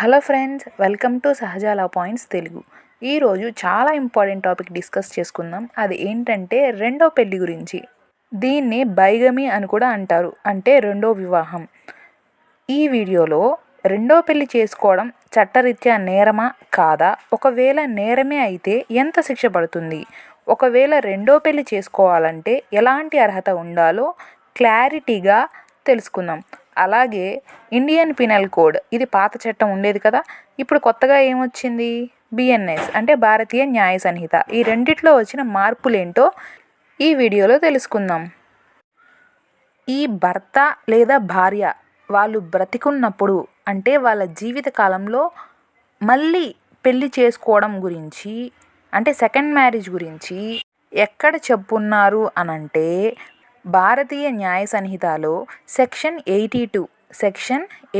Hello friends, welcome to Sahajala points Telugu. ఈరోజు చాలా important topic discuss చేసుకుందాం. అది ఏంటంటే రెండో పెళ్లి గురించి. దీన్ని బైగమి అని కూడా అంటారు, అంటే రెండో వివాహం. ఈ వీడియోలో రెండో పెళ్లి చేసుకోవడం చట్టరీత్యా నేరమా కాదా, ఒకవేళ నేరమే అయితే ఎంత శిక్ష పడుతుంది, ఒకవేళ రెండో పెళ్లి చేసుకోవాలంటే ఎలాంటి అర్హత ఉండాలో క్లారిటీగా తెలుసుకుందాం. అలాగే ఇండియన్ పినల్ కోడ్, ఇది పాత చట్టం ఉండేది కదా, ఇప్పుడు కొత్తగా ఏమొచ్చింది, బిఎన్ఎస్ అంటే భారతీయ న్యాయ సంహిత. ఈ రెండిట్లో వచ్చిన మార్పులేంటో ఈ వీడియోలో తెలుసుకుందాం. ఈ భర్త లేదా భార్య వాళ్ళు బ్రతికున్నప్పుడు, అంటే వాళ్ళ జీవిత కాలంలో మళ్ళీ పెళ్లి చేసుకోవడం గురించి, అంటే సెకండ్ మ్యారేజ్ గురించి ఎక్కడ చెప్పున్నారు అనంటే భారతీయ న్యాయ సంహితలో సెక్షన్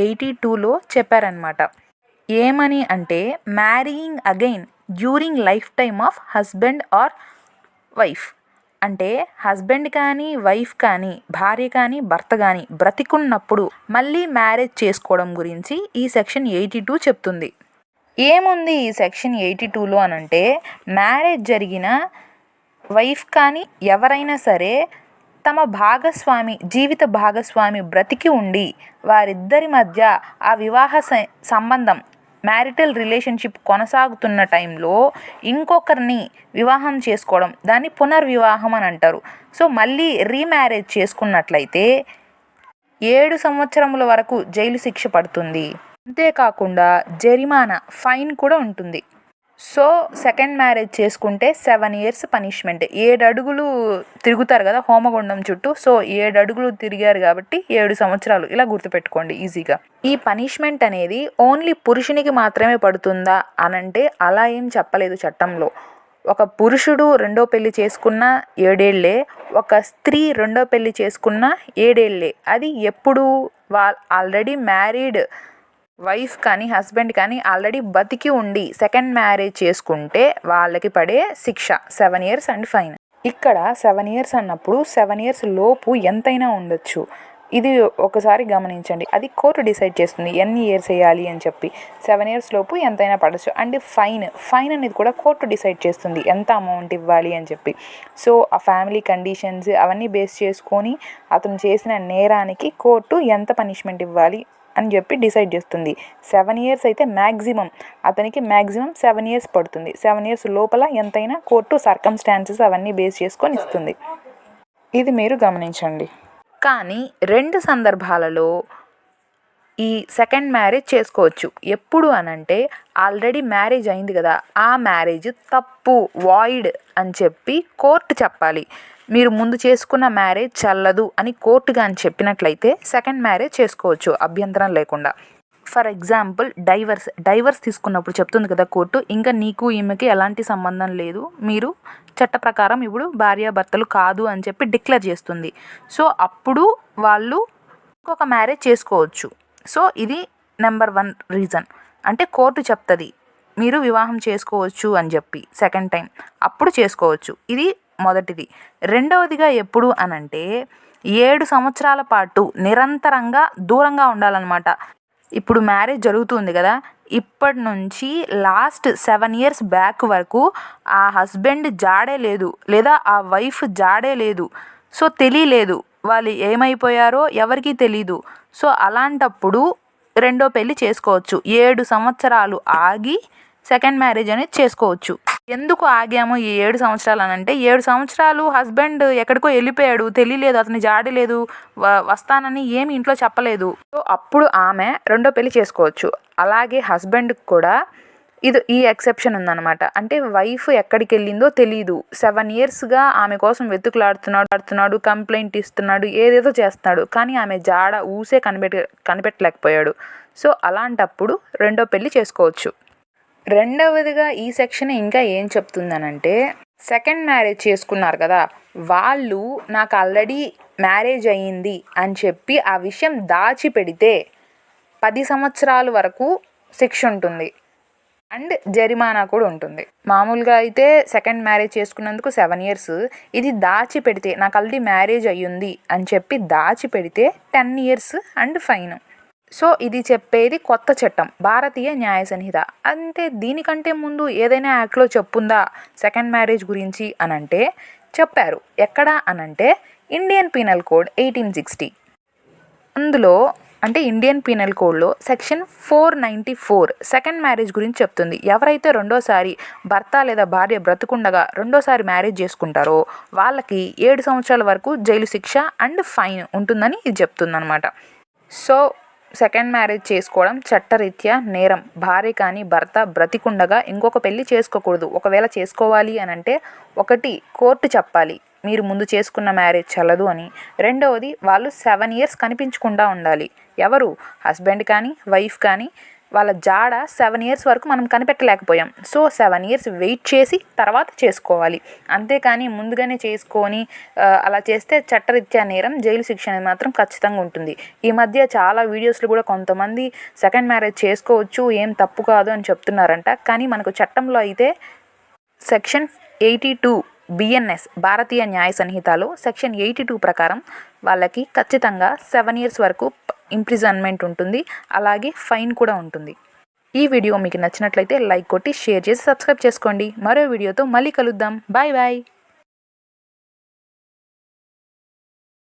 82లో చెప్పారనమాట. ఏమని అంటే marrying again during life time of husband or wife, అంటే హస్బెండ్ కానీ వైఫ్ కానీ భార్య కానీ భర్త కానీ బ్రతికున్నప్పుడు మళ్ళీ మ్యారేజ్ చేసుకోవడం గురించి ఈ సెక్షన్ 82 చెప్తుంది. ఏముంది ఈ సెక్షన్ 82లో అనంటే, మ్యారేజ్ జరిగిన వైఫ్ కానీ ఎవరైనా సరే తమ జీవిత భాగస్వామి బ్రతికి ఉండి వారిద్దరి మధ్య ఆ వివాహ సంబంధం, మ్యారిటల్ రిలేషన్షిప్ కొనసాగుతున్న టైంలో ఇంకొకరిని వివాహం చేసుకోవడం, దాన్ని పునర్వివాహం అని అంటారు. సో మళ్ళీ రీమ్యారేజ్ చేసుకున్నట్లయితే 7 సంవత్సరముల వరకు జైలు శిక్ష పడుతుంది. అంతేకాకుండా జరిమానా, ఫైన్ కూడా ఉంటుంది. సో సెకండ్ మ్యారేజ్ చేసుకుంటే 7 years పనిష్మెంట్. 7 అడుగులు తిరుగుతారు కదా హోమగుండం చుట్టూ, సో 7 అడుగులు తిరిగారు కాబట్టి 7 సంవత్సరాలు, ఇలా గుర్తుపెట్టుకోండి ఈజీగా. ఈ పనిష్మెంట్ అనేది ఓన్లీ పురుషునికి మాత్రమే పడుతుందా అనంటే అలా ఏం చెప్పలేదు చట్టంలో. ఒక పురుషుడు రెండో పెళ్లి చేసుకున్న 7 ఏళ్లే, ఒక స్త్రీ రెండో పెళ్లి చేసుకున్న 7 ఏళ్లే. అది ఎప్పుడు ఆల్రెడీ మ్యారీడ్ వైఫ్ కానీ హస్బెండ్ కానీ ఆల్రెడీ బతికి ఉండి సెకండ్ మ్యారేజ్ చేసుకుంటే వాళ్ళకి పడే శిక్ష 7 years అండ్ ఫైన్. ఇక్కడ 7 years అన్నప్పుడు 7 years లోపు ఎంతైనా ఉండొచ్చు. ఇది ఒకసారి గమనించండి, అది కోర్టు డిసైడ్ చేస్తుంది ఎన్ని ఇయర్స్ వేయాలి అని చెప్పి. 7 years లోపు ఎంతైనా పడవచ్చు. అండ్ ఫైన్ అనేది కూడా కోర్టు డిసైడ్ చేస్తుంది ఎంత అమౌంట్ ఇవ్వాలి అని చెప్పి. సో ఆ ఫ్యామిలీ కండిషన్స్ అవన్నీ బేస్ చేసుకొని అతను చేసిన నేరానికి కోర్టు ఎంత పనిష్మెంట్ ఇవ్వాలి అని చెప్పి డిసైడ్ చేస్తుంది. 7 years అయితే అతనికి మ్యాక్సిమం 7 years పడుతుంది. 7 years లోపల ఎంతైనా కోర్టు సర్కమ్స్టాన్సెస్ అవన్నీ బేస్ చేసుకొని ఇస్తుంది. ఇది మీరు గమనించండి. కానీ 2 సందర్భాలలో ఈ సెకండ్ మ్యారేజ్ చేసుకోవచ్చు. ఎప్పుడు అనంటే ఆల్రెడీ మ్యారేజ్ అయింది కదా, ఆ మ్యారేజ్ తప్పు, వాయిడ్ అని చెప్పి కోర్టు చెప్పాలి. మీరు ముందు చేసుకున్న మ్యారేజ్ చెల్లదు అని కోర్టు కానీ చెప్పినట్లయితే సెకండ్ మ్యారేజ్ చేసుకోవచ్చు అభ్యంతరం లేకుండా. ఫర్ ఎగ్జాంపుల్ డైవర్స్ తీసుకున్నప్పుడు చెప్తుంది కదా కోర్టు, ఇంకా నీకు ఈమెకి ఎలాంటి సంబంధం లేదు, మీరు చట్ట ప్రకారం ఇప్పుడు భార్యాభర్తలు కాదు అని చెప్పి డిక్లేర్ చేస్తుంది. సో అప్పుడు వాళ్ళు ఇంకొక మ్యారేజ్ చేసుకోవచ్చు. సో ఇది నెంబర్ 1 రీజన్, అంటే కోర్టు చెప్తుంది మీరు వివాహం చేసుకోవచ్చు అని చెప్పి సెకండ్ టైం, అప్పుడు చేసుకోవచ్చు. ఇది మొదటిది. రెండవదిగా ఎప్పుడు అనంటే 7 సంవత్సరాల పాటు నిరంతరంగా దూరంగా ఉండాలన్నమాట. ఇప్పుడు మ్యారేజ్ జరుగుతుంది కదా, ఇప్పటి నుంచి లాస్ట్ 7 years బ్యాక్ వరకు ఆ హస్బెండ్ జాడే లేదు, లేదా ఆ వైఫ్ జాడే లేదు. సో తెలియలేదు వాళ్ళు ఏమైపోయారో ఎవరికీ తెలీదు. సో అలాంటప్పుడు రెండో పెళ్లి చేసుకోవచ్చు. 7 సంవత్సరాలు ఆగి సెకండ్ మ్యారేజ్ అనేది చేసుకోవచ్చు. ఎందుకు ఆగాము ఈ 7 సంవత్సరాలు అనంటే, 7 సంవత్సరాలు హస్బెండ్ ఎక్కడికో వెళ్ళిపోయాడు, తెలియలేదు, అతని జాడి లేదు, వస్తానని ఏమి ఇంట్లో చెప్పలేదు. సో అప్పుడు ఆమె రెండో పెళ్లి చేసుకోవచ్చు. అలాగే హస్బెండ్కి కూడా ఈ ఎక్సెప్షన్ ఉందన్నమాట. అంటే వైఫ్ ఎక్కడికి వెళ్ళిందో తెలీదు, 7 yearsగా ఆమె కోసం వెతుకులాడుతున్నాడు, కంప్లైంట్ ఇస్తున్నాడు, ఏదేదో చేస్తున్నాడు, కానీ ఆమె జాడ ఊసే కనిపెట్టలేకపోయాడు. సో అలాంటప్పుడు రెండో పెళ్లి చేసుకోవచ్చు. రెండవదిగా ఈ సెక్షన్ ఇంకా ఏం చెప్తుందనంటే, సెకండ్ మ్యారేజ్ చేసుకున్నారు కదా వాళ్ళు నాకు ఆల్రెడీ మ్యారేజ్ అయ్యింది అని చెప్పి ఆ విషయం దాచిపెడితే 10 సంవత్సరాల వరకు శిక్ష ఉంటుంది అండ్ జరిమానా కూడా ఉంటుంది. మామూలుగా అయితే సెకండ్ మ్యారేజ్ చేసుకున్నందుకు 7 years, ఇది దాచిపెడితే నాకు ఆల్రెడీ మ్యారేజ్ అయ్యింది అని చెప్పి దాచిపెడితే 10 years అండ్ ఫైన్. సో ఇది చెప్పేది కొత్త చట్టం, భారతీయ న్యాయ సంహిత. అంటే దీనికంటే ముందు ఏదైనా యాక్ట్లో చెప్పుందా సెకండ్ మ్యారేజ్ గురించి అనంటే చెప్పారు. ఎక్కడ అనంటే ఇండియన్ పీనల్ కోడ్ 1860. అందులో అంటే ఇండియన్ పీనల్ కోడ్లో సెక్షన్ 494 సెకండ్ మ్యారేజ్ గురించి చెప్తుంది. ఎవరైతే రెండోసారి భర్త లేదా భార్య బ్రతుకుండగా రెండోసారి మ్యారేజ్ చేసుకుంటారో వాళ్ళకి 7 సంవత్సరాల వరకు జైలు శిక్ష అండ్ ఫైన్ ఉంటుందని ఇది చెప్తుందనమాట. సో సెకండ్ మ్యారేజ్ చేసుకోవడం చట్టరీత్యా నేరం. భార్య కానీ భర్త బ్రతికుండగా ఇంకొక పెళ్లి చేసుకోకూడదు. ఒకవేళ చేసుకోవాలి అని అంటే ఒకటి కోర్టు చెప్పాలి మీరు ముందు చేసుకున్న మ్యారేజ్ చెల్లదు అని. రెండవది వాళ్ళు 7 ఇయర్స్ కనిపించకుండా ఉండాలి. ఎవరు, హస్బెండ్ కానీ వైఫ్ కానీ వాళ్ళ జాడ 7 ఇయర్స్ వరకు మనం కనిపెట్టలేకపోయాం. సో 7 ఇయర్స్ వెయిట్ చేసి తర్వాత చేసుకోవాలి. అంతేకాని ముందుగానే చేసుకొని అలా చేస్తే చట్టరీత్యా నేరం, జైలు శిక్ష అనేది మాత్రం ఖచ్చితంగా ఉంటుంది. ఈ మధ్య చాలా వీడియోస్లో కూడా కొంతమంది సెకండ్ మ్యారేజ్ చేసుకోవచ్చు, ఏం తప్పు కాదు అని చెప్తున్నారంట. కానీ మనకు చట్టంలో అయితే సెక్షన్ 82 బిఎన్ఎస్ భారతీయ న్యాయ సంహితలో సెక్షన్ 82 ప్రకారం వాళ్ళకి ఖచ్చితంగా 7 ఇయర్స్ వరకు ఇంప్రిజన్మెంట్ ఉంటుంది, అలాగే ఫైన్ కూడా ఉంటుంది. ఈ వీడియో మీకు నచ్చినట్లయితే లైక్ కొట్టి షేర్ చేసి సబ్స్క్రైబ్ చేసుకోండి. మరో వీడియోతో మళ్ళీ కలుద్దాం. Bye bye.